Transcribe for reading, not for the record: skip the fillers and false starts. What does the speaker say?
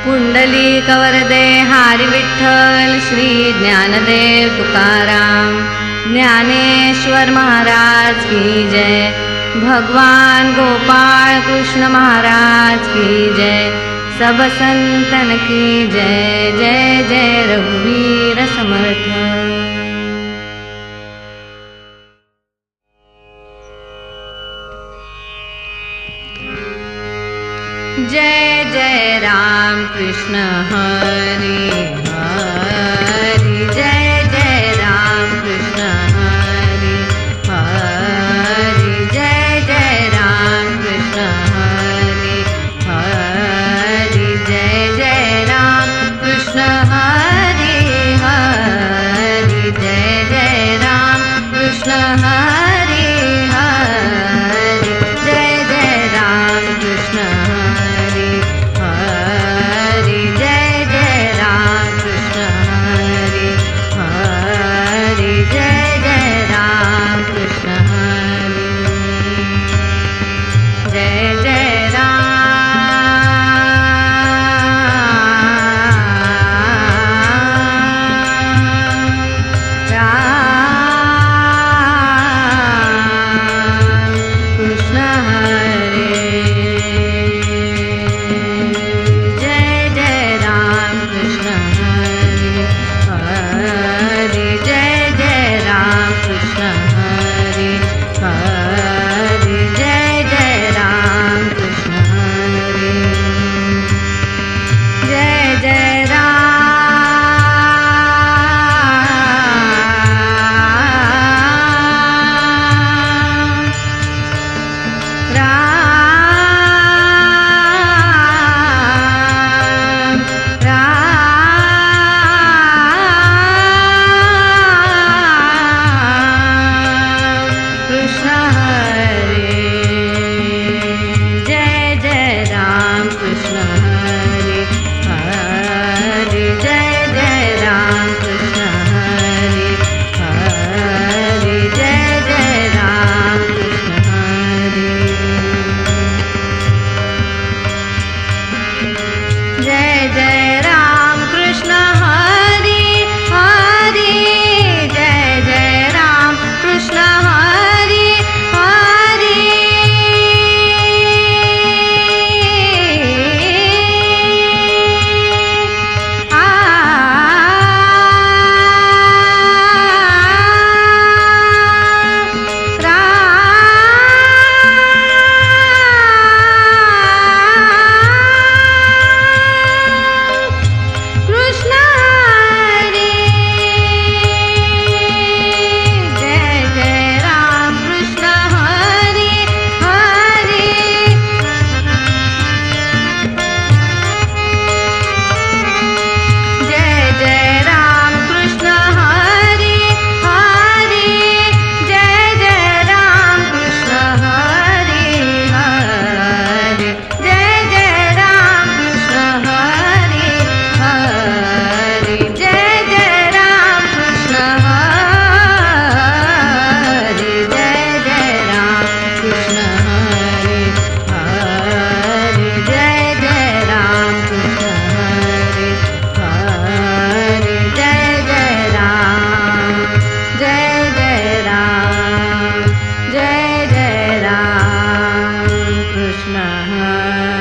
पुंडलिक वरदे हरी विठ्ठल श्री ज्ञानदेव तुकाराम ज्ञानेश्वर महाराज की जय। भगवान गोपाल कृष्ण महाराज की जय। सब संतन की जय। जय जय रघुवीर समर्थ। जय जय राम कृष्ण हरि हरि। जय जय राम कृष्ण हरि हरि। जय जय राम कृष्ण हरि हरि। जय जय राम कृष्ण हरि हरि। जय जय राम कृष्ण हरि हरि। जय जय राम कृष्ण हरि हरि। जय जय राम कृष्ण हरि हरि। जय जय राम कृष्ण हरि। जय जय राम कृष्ण हरे। जय जय राम कृष्ण हरे हरे। जय जय राम कृष्ण हरे हरे। जय जय राम कृष्ण हरे। जय जय राम राम कृष्ण हरे। जय जय राम कृष्ण हरे हरे। जय जय राम कृष्ण हरे हरे। जय जय राम कृष्ण हरे। जय जय राम कृष्ण हरि हरि। जय जय राम कृष्ण हरि हरि। कृष्ण हरे। जय जय राम कृष्ण हरि हरि। जय जय राम कृष्ण हरि हरि। जय जय राम कृष्ण हरि हरि। जय जय राम कृष्ण हरि हरि। जय जय राम कृष्ण हरि। जय जय राम कृष्ण हरि हरि। जय जय राम कृष्ण हरि हरि। जय जय राम। जय जय राम। जय जय राम कृष्ण हरि।